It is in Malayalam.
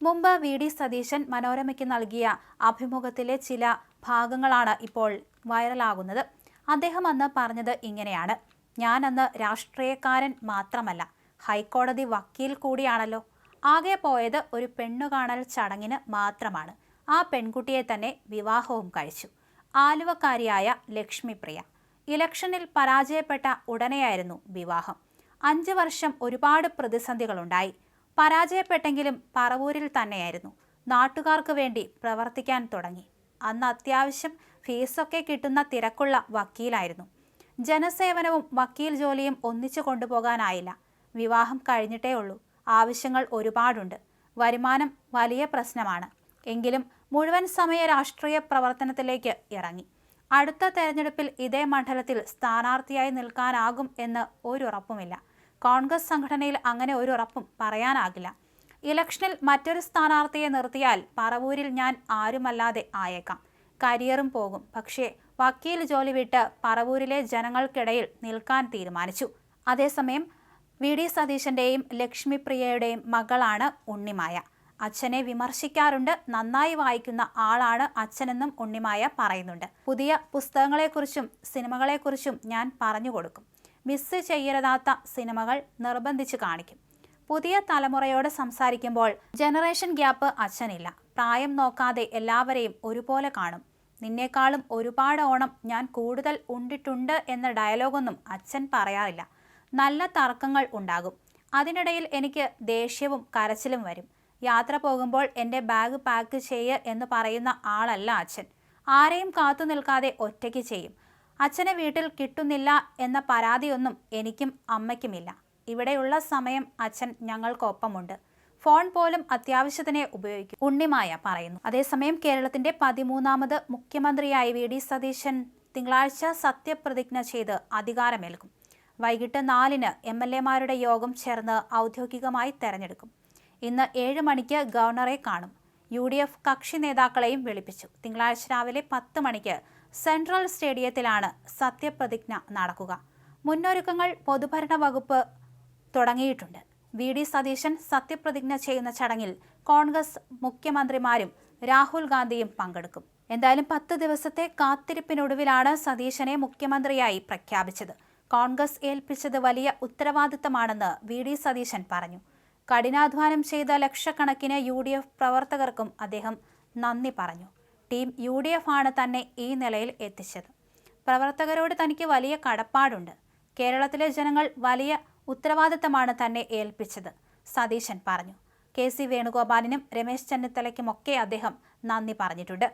മുമ്പ് വി.ഡി. സതീശൻ മനോരമയ്ക്ക് നൽകിയ അഭിമുഖത്തിലെ ചില ഭാഗങ്ങളാണ് ഇപ്പോൾ വൈറലാകുന്നത്. അദ്ദേഹം അന്ന് പറഞ്ഞത് ഇങ്ങനെയാണ്: ഞാൻ അന്ന് രാഷ്ട്രീയക്കാരൻ മാത്രമല്ല, ഹൈക്കോടതി വക്കീൽ കൂടിയാണല്ലോ. ആകെ പോയത് ഒരു പെണ്ണുകാണൽ ചടങ്ങിന് മാത്രമാണ്. ആ പെൺകുട്ടിയെ തന്നെ വിവാഹവും കഴിച്ചു. ആലുവക്കാരിയായ ലക്ഷ്മിപ്രിയ. ഇലക്ഷനിൽ പരാജയപ്പെട്ട ഉടനെയായിരുന്നു വിവാഹം. 5 വർഷം ഒരുപാട് പ്രതിസന്ധികളുണ്ടായി. പരാജയപ്പെട്ടെങ്കിലും പറവൂരിൽ തന്നെയായിരുന്നു. നാട്ടുകാർക്ക് വേണ്ടി പ്രവർത്തിക്കാൻ തുടങ്ങി. അന്ന് അത്യാവശ്യം ഫീസൊക്കെ കിട്ടുന്ന തിരക്കുള്ള വക്കീലായിരുന്നു. ജനസേവനവും വക്കീൽ ജോലിയും ഒന്നിച്ചു കൊണ്ടുപോകാനായില്ല. വിവാഹം കഴിഞ്ഞിട്ടേ ഉള്ളൂ. ആവശ്യങ്ങൾ ഒരുപാടുണ്ട്. വരുമാനം വലിയ പ്രശ്നമാണ്. എങ്കിലും മുഴുവൻ സമയ രാഷ്ട്രീയ പ്രവർത്തനത്തിലേക്ക് ഇറങ്ങി. അടുത്ത തെരഞ്ഞെടുപ്പിൽ ഇതേ മണ്ഡലത്തിൽ സ്ഥാനാർത്ഥിയായി നിൽക്കാനാകും എന്ന് ഒരുറപ്പുമില്ല. കോൺഗ്രസ് സംഘടനയിൽ അങ്ങനെ ഒരു ഉറപ്പും പറയാനാകില്ല. ഇലക്ഷനിൽ മറ്റൊരു സ്ഥാനാർത്ഥിയെ നിർത്തിയാൽ പറവൂരിൽ ഞാൻ ആരുമല്ലാതെ ആയേക്കാം. കരിയറും പോകും. പക്ഷേ വക്കീൽ ജോലി വിട്ട് പറവൂരിലെ ജനങ്ങൾക്കിടയിൽ നിൽക്കാൻ തീരുമാനിച്ചു. അതേസമയം വി.ഡി. സതീശന്റെയും ലക്ഷ്മിപ്രിയയുടെയും മകളാണ് ഉണ്ണിമായ. അച്ഛനെ വിമർശിക്കാറുണ്ട്. നന്നായി വായിക്കുന്ന ആളാണ് അച്ഛനെന്നും ഉണ്ണിമായ പറയുന്നുണ്ട്. പുതിയ പുസ്തകങ്ങളെക്കുറിച്ചും സിനിമകളെക്കുറിച്ചും ഞാൻ പറഞ്ഞു കൊടുക്കും. മിസ് ചെയ്യരുതാത്ത സിനിമകൾ നിർബന്ധിച്ച് കാണിക്കും. പുതിയ തലമുറയോട് സംസാരിക്കുമ്പോൾ ജനറേഷൻ ഗ്യാപ്പ് അച്ഛനില്ല. പ്രായം നോക്കാതെ എല്ലാവരെയും ഒരുപോലെ കാണും. നിന്നേക്കാളും ഒരുപാട് ഓണം ഞാൻ കൂടുതൽ ഉണ്ടിട്ടുണ്ട് എന്ന ഡയലോഗൊന്നും അച്ഛൻ പറയാറില്ല. നല്ല തർക്കങ്ങൾ ഉണ്ടാകും. അതിനിടയിൽ എനിക്ക് ദേഷ്യവും കരച്ചിലും വരും. യാത്ര പോകുമ്പോൾ എൻ്റെ ബാഗ് പാക്ക് ചെയ്യ് എന്ന് പറയുന്ന ആളല്ല അച്ഛൻ. ആരെയും കാത്തു നിൽക്കാതെ ഒറ്റയ്ക്ക് ചെയ്യും. അച്ഛനെ വീട്ടിൽ കിട്ടുന്നില്ല എന്ന പരാതിയൊന്നും എനിക്കും അമ്മയ്ക്കുമില്ല. ഇവിടെയുള്ള സമയം അച്ഛൻ ഞങ്ങൾക്കൊപ്പമുണ്ട്. ഫോൺ പോലും അത്യാവശ്യത്തിനെ ഉപയോഗിക്കും, ഉണ്ണിമായ പറയുന്നു. അതേസമയം കേരളത്തിന്റെ 13ാമത് മുഖ്യമന്ത്രിയായി വി.ഡി. സതീശൻ തിങ്കളാഴ്ച സത്യപ്രതിജ്ഞ ചെയ്ത് അധികാരമേൽക്കും. വൈകിട്ട് 4-ന് എം.എൽ.എമാരുടെ യോഗം ചേർന്ന് ഔദ്യോഗികമായി തെരഞ്ഞെടുക്കും. ഇന്ന് 7 മണിക്ക് ഗവർണറെ കാണും. UDF കക്ഷി നേതാക്കളെയും വിളിപ്പിച്ചു. തിങ്കളാഴ്ച രാവിലെ 10 മണിക്ക് സെൻട്രൽ സ്റ്റേഡിയത്തിലാണ് സത്യപ്രതിജ്ഞ നടക്കുക. മുന്നൊരുക്കങ്ങൾ പൊതുഭരണ വകുപ്പ് തുടങ്ങിയിട്ടുണ്ട്. വി.ഡി. സതീശൻ സത്യപ്രതിജ്ഞ ചെയ്യുന്ന ചടങ്ങിൽ കോൺഗ്രസ് മുഖ്യമന്ത്രിമാരും രാഹുൽ ഗാന്ധിയും പങ്കെടുക്കും. എന്തായാലും 10 ദിവസത്തെ കാത്തിരിപ്പിനൊടുവിലാണ് സതീശനെ മുഖ്യമന്ത്രിയായി പ്രഖ്യാപിച്ചത്. കോൺഗ്രസ് ഏൽപ്പിച്ചത് വലിയ ഉത്തരവാദിത്തമാണെന്ന് വി.ഡി. സതീശൻ പറഞ്ഞു. കഠിനാധ്വാനം ചെയ്ത ലക്ഷക്കണക്കിന് UDF പ്രവർത്തകർക്കും അദ്ദേഹം നന്ദി പറഞ്ഞു. ടീം UDF ആണ് തന്നെ ഈ നിലയിൽ എത്തിച്ചത്. പ്രവർത്തകരോട് തനിക്ക് വലിയ കടപ്പാടുണ്ട്. കേരളത്തിലെ ജനങ്ങൾ വലിയ ഉത്തരവാദിത്തമാണ് തന്നെ ഏൽപ്പിച്ചത്, സതീശൻ പറഞ്ഞു. KC വേണുഗോപാലിനും രമേശ് ചെന്നിത്തലയ്ക്കുമൊക്കെ അദ്ദേഹം നന്ദി പറഞ്ഞിട്ടുണ്ട്.